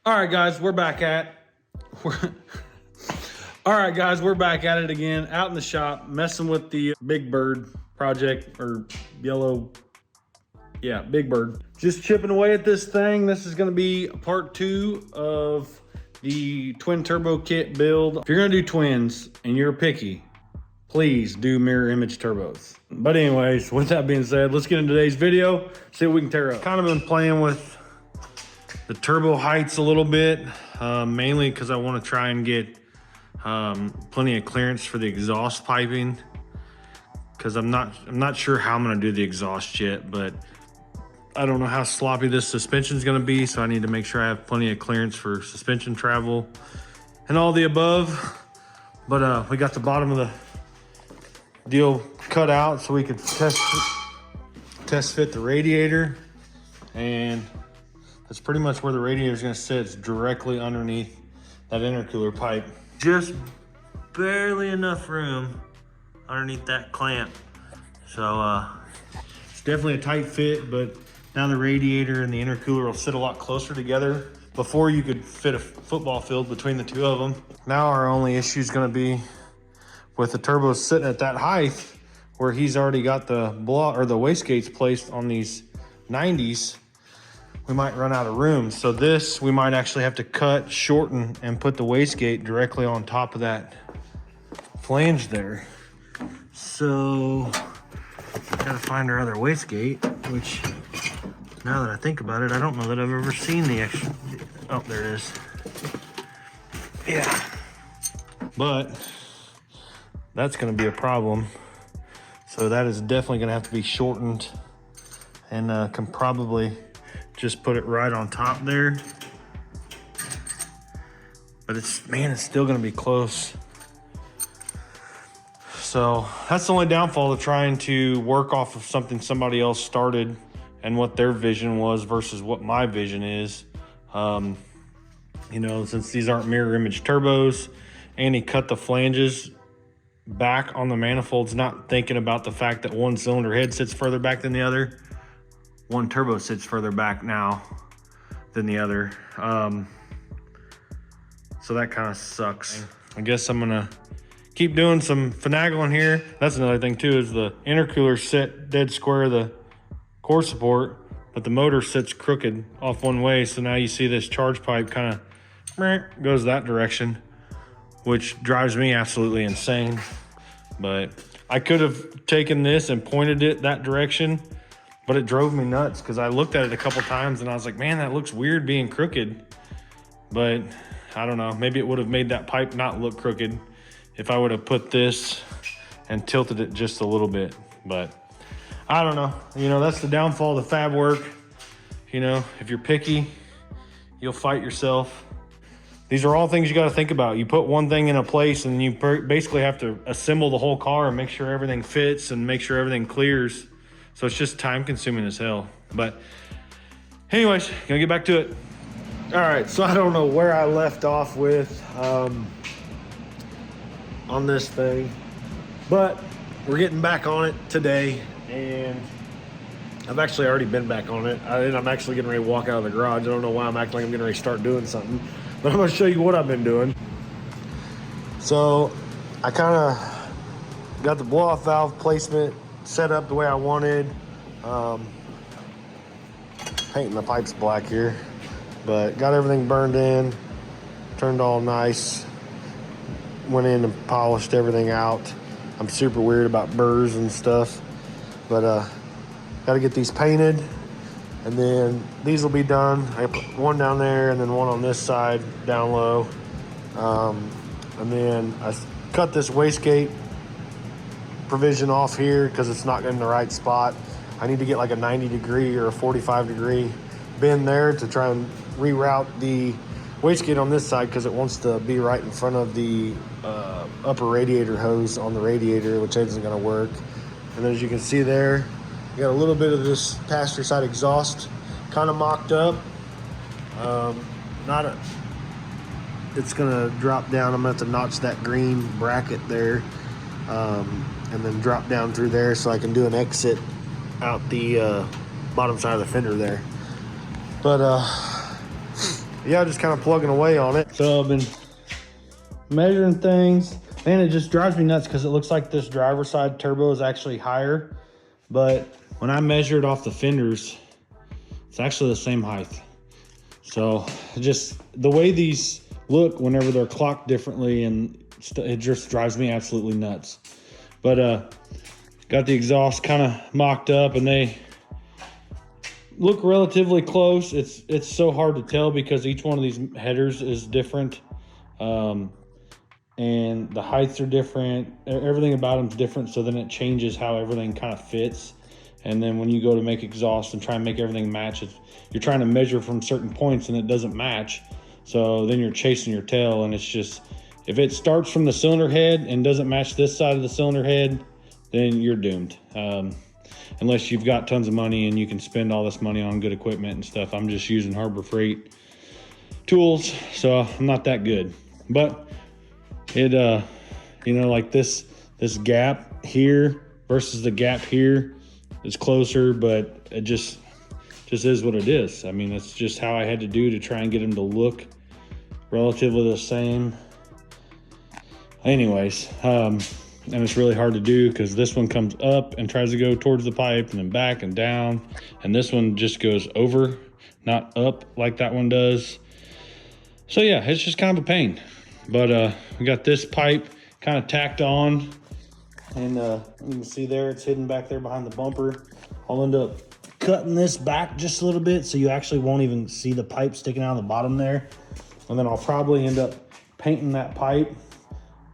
All right, guys, we're back at it again, out in the shop, messing with the Big Bird project, or yellow, yeah, Big Bird. Just chipping away at this thing. This is gonna be part 2 of the twin turbo kit build. If you're gonna do twins and you're picky, please do mirror image turbos. But anyways, with that being said, let's get into today's video, see what we can tear up. Kind of been playing with the turbo heights a little bit, mainly because I want to try and get plenty of clearance for the exhaust piping, because I'm not sure how I'm going to do the exhaust yet, but I don't know how sloppy this suspension is going to be, so I need to make sure I have plenty of clearance for suspension travel and all the above. But we got the bottom of the deal cut out so we could test fit the radiator, and that's pretty much where the radiator is going to sit. It's directly underneath that intercooler pipe. Just barely enough room underneath that clamp. So it's definitely a tight fit, but now the radiator and the intercooler will sit a lot closer together. Before, you could fit a football field between the two of them. Now our only issue is going to be with the turbos sitting at that height, where he's already got the wastegates placed on these 90s. We might run out of room. So this, we might actually have to cut, shorten, and put the wastegate directly on top of that flange there. So gotta find our other wastegate, which, now that I think about it, I don't know that I've ever seen the extra. Oh, there it is. Yeah. But that's gonna be a problem. So that is definitely gonna have to be shortened, and can probably just put it right on top there. But it's still gonna be close. So that's the only downfall of trying to work off of something somebody else started and what their vision was versus what my vision is. You know, since these aren't mirror image turbos, and he cut the flanges back on the manifolds, not thinking about the fact that one cylinder head sits further back than the other. One turbo sits further back now than the other. So that kind of sucks. I guess I'm gonna keep doing some finagling here. That's another thing too, is the intercooler set dead square of the core support, but the motor sits crooked off one way. So now you see this charge pipe kind of goes that direction, which drives me absolutely insane. But I could have taken this and pointed it that direction, but it drove me nuts because I looked at it a couple times and I was like, man, that looks weird being crooked. But I don't know, maybe it would have made that pipe not look crooked if I would have put this and tilted it just a little bit. But I don't know, you know, that's the downfall of the fab work. You know, if you're picky, you'll fight yourself. These are all things you got to think about. You put one thing in a place and you basically have to assemble the whole car and make sure everything fits and make sure everything clears. So it's just time consuming as hell. But anyways, gonna get back to it. All right, so I don't know where I left off with on this thing, but we're getting back on it today, and I've actually already been back on it. I'm actually getting ready to walk out of the garage. I don't know why I'm acting like I'm getting ready to start doing something, but I'm gonna show you what I've been doing. So I kind of got the blow-off valve placement set up the way I wanted. Painting the pipes black here, but got everything burned in, turned all nice, went in and polished everything out. I'm super weird about burrs and stuff, but got to get these painted, and then these will be done. I put one down there and then one on this side down low, and then I cut this wastegate provision off here because it's not in the right spot. I need to get like a 90 degree or a 45 degree bend there to try and reroute the wastegate on this side, because it wants to be right in front of the upper radiator hose on the radiator, which isn't going to work. And then as you can see there, you got a little bit of this passenger side exhaust kind of mocked up. Not it's gonna drop down. I'm gonna have to notch that green bracket there, and then drop down through there so I can do an exit out the bottom side of the fender there. But yeah, just kind of plugging away on it. So I've been measuring things. Man, it just drives me nuts because it looks like this driver's side turbo is actually higher, but when I measured off the fenders, it's actually the same height. So just the way these look whenever they're clocked differently, and it just drives me absolutely nuts. But got the exhaust kind of mocked up, and they look relatively close. It's so hard to tell because each one of these headers is different, and the heights are different. Everything about them is different, so then it changes how everything kind of fits. And then when you go to make exhaust and try and make everything match, you're trying to measure from certain points and it doesn't match. So then you're chasing your tail, and it's just, if it starts from the cylinder head and doesn't match this side of the cylinder head, then you're doomed. Unless you've got tons of money and you can spend all this money on good equipment and stuff. I'm just using Harbor Freight tools, so I'm not that good. But it, you know, like this gap here versus the gap here is closer, but it just is what it is. I mean, it's just how I had to do to try and get them to look relatively the same. Anyways, and it's really hard to do because this one comes up and tries to go towards the pipe and then back and down, and this one just goes over, not up like that one does. So yeah, it's just kind of a pain. But we got this pipe kind of tacked on, and you can see there it's hidden back there behind the bumper. I'll end up cutting this back just a little bit so you actually won't even see the pipe sticking out of the bottom there. And then I'll probably end up painting that pipe,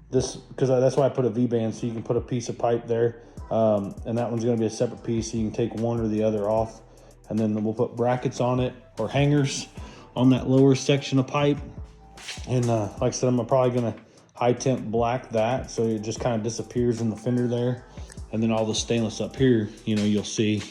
this, because that's why I put a V-band, so you can put a piece of pipe there, and that one's going to be a separate piece, so you can take one or the other off. And then we'll put brackets on it, or hangers on that lower section of pipe. And like I said, I'm probably going to high temp black that so it just kind of disappears in the fender there. And then all the stainless up here, you know, you'll see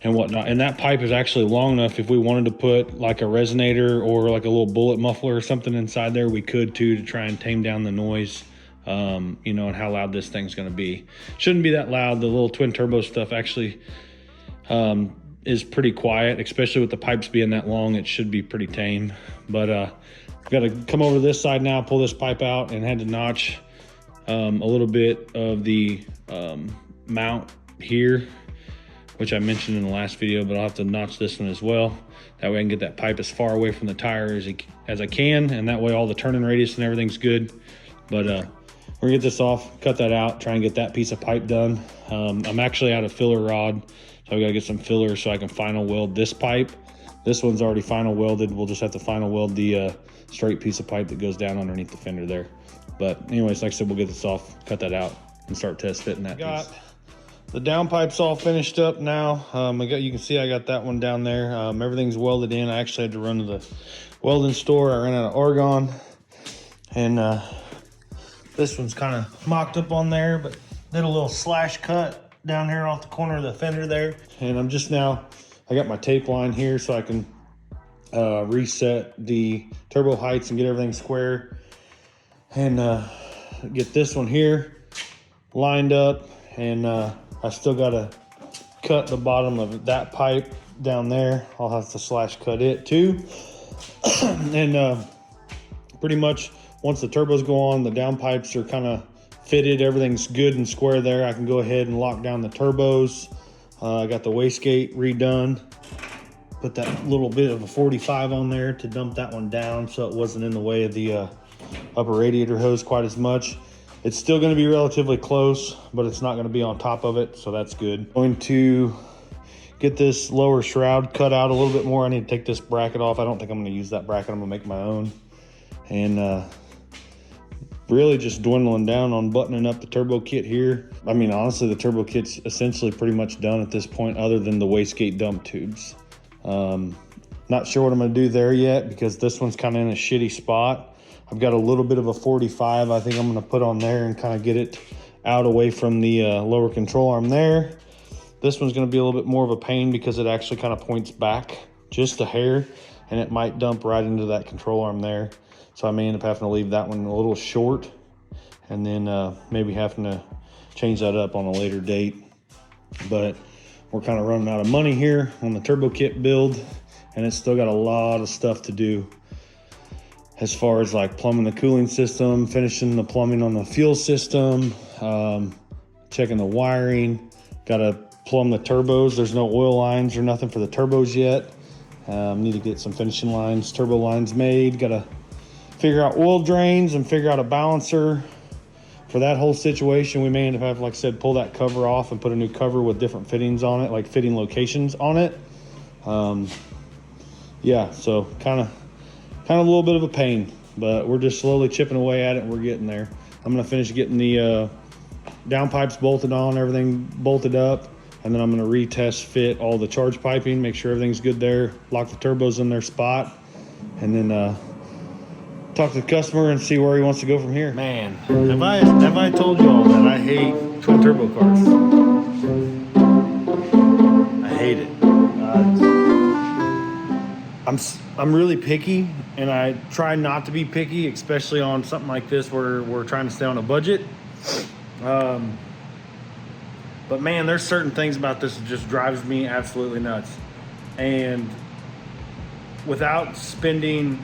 and whatnot. And that pipe is actually long enough, if we wanted to put like a resonator or like a little bullet muffler or something inside there, we could too, to try and tame down the noise, you know, and how loud this thing's going to be. Shouldn't be that loud. The little twin turbo stuff actually is pretty quiet, especially with the pipes being that long. It should be pretty tame. But got to come over to this side now, pull this pipe out, and had to notch a little bit of the mount here, which I mentioned in the last video, but I'll have to notch this one as well. That way I can get that pipe as far away from the tire as I can, and that way all the turning radius and everything's good. But we're gonna get this off, cut that out, try and get that piece of pipe done. I'm actually out of filler rod, so I gotta get some filler so I can final weld this pipe. This one's already final welded. We'll just have to final weld the straight piece of pipe that goes down underneath the fender there. But anyways, like I said, we'll get this off, cut that out, and start test fitting that piece. The downpipes all finished up now. You can see I got that one down there. Everything's welded in. I actually had to run to the welding store. I ran out of argon, and this one's kind of mocked up on there, but did a little slash cut down here off the corner of the fender there. And I'm just now, I got my tape line here so I can reset the turbo heights and get everything square, and get this one here lined up. And I still gotta cut the bottom of that pipe down there. I'll have to slash cut it too. And pretty much once the turbos go on, the downpipes are kind of fitted, everything's good and square there, I can go ahead and lock down the turbos. I got the wastegate redone, put that little bit of a 45 on there to dump that one down so it wasn't in the way of the upper radiator hose quite as much. It's still going to be relatively close, but it's not going to be on top of it, so that's good. Going to get this lower shroud cut out a little bit more. I need to take this bracket off. I don't think I'm going to use that bracket. I'm going to make my own. And really just dwindling down on buttoning up the turbo kit here. I mean, honestly, the turbo kit's essentially pretty much done at this point, other than the wastegate dump tubes. Not sure what I'm going to do there yet because this one's kind of in a shitty spot. I've got a little bit of a 45 I think I'm going to put on there and kind of get it out away from the lower control arm there. This one's going to be a little bit more of a pain because it actually kind of points back just a hair, and it might dump right into that control arm there. So I may end up having to leave that one a little short, and then maybe having to change that up on a later date. But we're kind of running out of money here on the turbo kit build, and it's still got a lot of stuff to do as far as like plumbing the cooling system, finishing the plumbing on the fuel system, checking the wiring. Got to plumb the turbos. There's no oil lines or nothing for the turbos yet. Need to get some finishing lines, turbo lines made. Got to figure out oil drains and figure out a balancer. For that whole situation, we may end up having, like I said, pull that cover off and put a new cover with different fittings on it, like fitting locations on it. Yeah, so kind of a little bit of a pain, but we're just slowly chipping away at it, and we're getting there. I'm gonna finish getting the downpipes bolted on, everything bolted up, and then I'm gonna retest fit all the charge piping, make sure everything's good there, lock the turbos in their spot, and then talk to the customer and see where he wants to go from here. Man, have I told you all that I hate twin turbo cars? I hate it. I'm really picky, and I try not to be picky, especially on something like this where we're trying to stay on a budget. But man, there's certain things about this that just drives me absolutely nuts. And without spending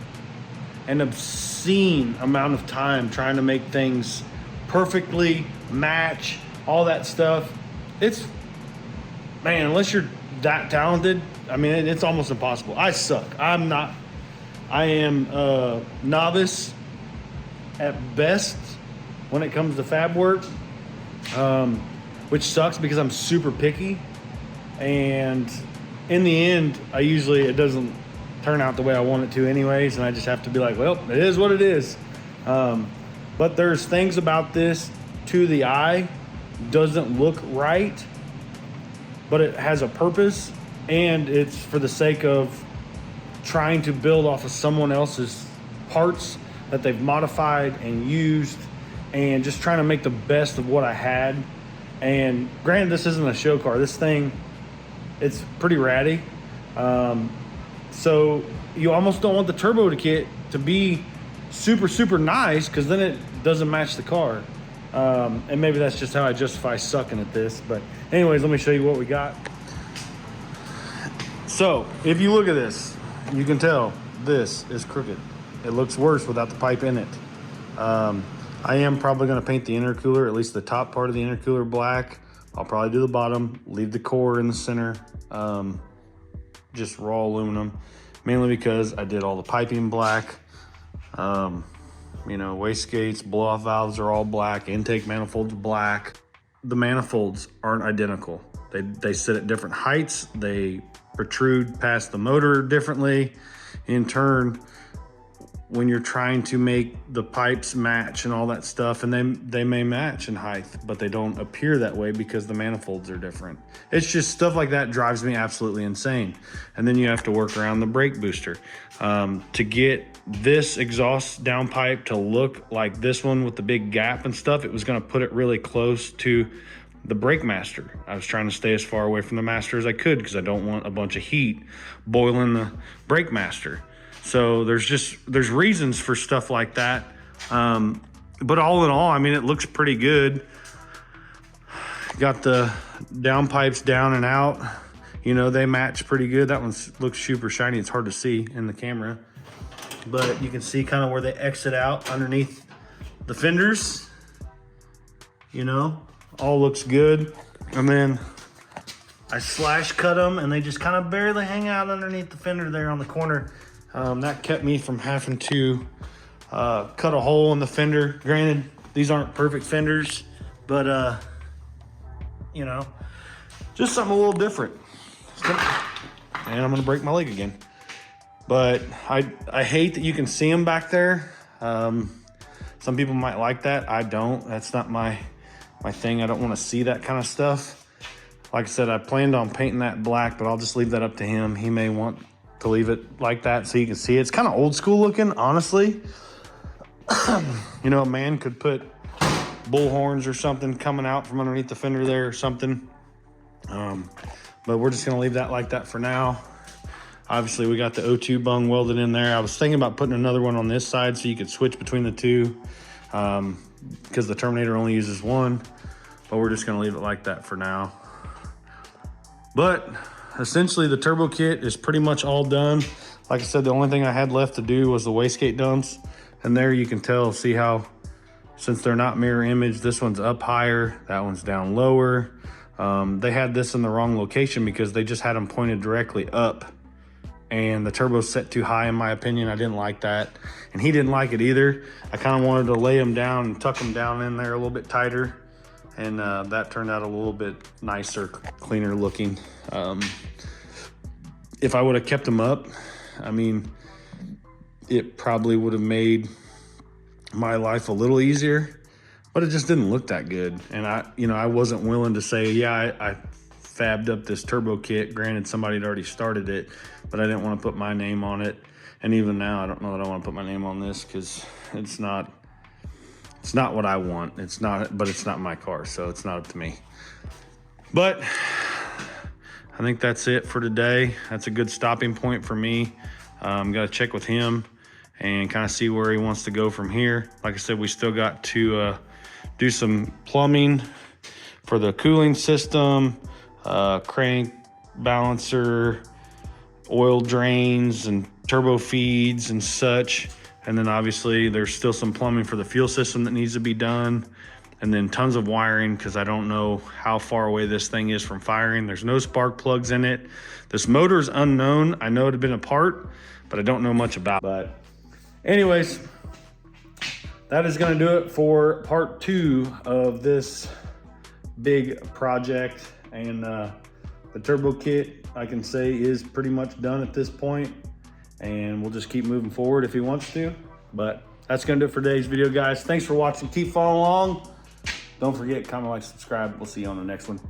an obscene amount of time trying to make things perfectly match, all that stuff, it's, man, unless you're that talented, I mean, it's almost impossible. I suck. I am novice at best when it comes to fab work, which sucks because I'm super picky, and in the end, it doesn't turn out the way I want it to anyways, and I just have to be like, well, it is what it is. But there's things about this to the eye doesn't look right, but it has a purpose, and it's for the sake of trying to build off of someone else's parts that they've modified and used, and just trying to make the best of what I had. And granted, this isn't a show car. This thing, it's pretty ratty. So you almost don't want the turbo kit to be super, super nice, because then it doesn't match the car. And maybe that's just how I justify sucking at this. But anyways, let me show you what we got. So if you look at this, you can tell this is crooked. It looks worse without the pipe in it. I am probably going to paint the intercooler, at least the top part of the intercooler, black. I'll probably do the bottom, leave the core in the center, just raw aluminum, mainly because I did all the piping black. You know, wastegates, blow-off valves are all black, intake manifolds black. The manifolds aren't identical. They sit at different heights. They protrude past the motor differently. In turn, when you're trying to make the pipes match and all that stuff, and they may match in height, but they don't appear that way because the manifolds are different. It's just stuff like that drives me absolutely insane. And then you have to work around the brake booster. To get this exhaust downpipe to look like this one with the big gap and stuff, it was gonna put it really close to the brake master. I was trying to stay as far away from the master as I could because I don't want a bunch of heat boiling the brake master. So there's reasons for stuff like that. But all in all, I mean, it looks pretty good. Got the downpipes down and out. You know, they match pretty good. That one looks super shiny. It's hard to see in the camera, but you can see kind of where they exit out underneath the fenders. You know, all looks good. And then I slash cut them, and they just kind of barely hang out underneath the fender there on the corner. That kept me from having to cut a hole in the fender. Granted, these aren't perfect fenders, but you know, just something a little different. And I'm gonna break my leg again. But I hate that you can see them back there. Some people might like that. I don't. That's not my thing. I don't want to see that kind of stuff. Like I said, I planned on painting that black, but I'll just leave that up to him. He may want to leave it like that so you can see it. It's kind of old school looking, honestly. You know, a man could put bull horns or something coming out from underneath the fender there or something. But we're just gonna leave that like that for now. Obviously we got the O2 bung welded in there. I was thinking about putting another one on this side so you could switch between the two, because the Terminator only uses one, but we're just gonna leave it like that for now. But essentially the turbo kit is pretty much all done. Like I said, the only thing I had left to do was the wastegate dumps. And there you can tell, see how, since they're not mirror image, this one's up higher, that one's down lower. They had this in the wrong location because they just had them pointed directly up, and the turbo's set too high in my opinion. I didn't like that, and he didn't like it either. I kind of wanted to lay them down and tuck them down in there a little bit tighter, and that turned out a little bit nicer, cleaner looking. If I would have kept them up, I mean, it probably would have made my life a little easier, but it just didn't look that good. And I wasn't willing to say, yeah, I fabbed up this turbo kit. Granted, somebody had already started it, but I didn't want to put my name on it. And even now, I don't know that I want to put my name on this because it's not what I want. But it's not my car, so it's not up to me. But I think that's it for today. That's a good stopping point for me. Got to check with him and kind of see where he wants to go from here. Like I said, we still got to do some plumbing for the cooling system, crank balancer, oil drains and turbo feeds and such. And then obviously there's still some plumbing for the fuel system that needs to be done. And then tons of wiring, because I don't know how far away this thing is from firing. There's no spark plugs in it. This motor is unknown. I know it had been a part, but I don't know much about it. But anyways, that is going to do it for part 2 of this big project. And the turbo kit, I can say, is pretty much done at this point. And we'll just keep moving forward if he wants to. But that's going to do it for today's video, guys. Thanks for watching. Keep following along. Don't forget, comment, like, subscribe. We'll see you on the next one.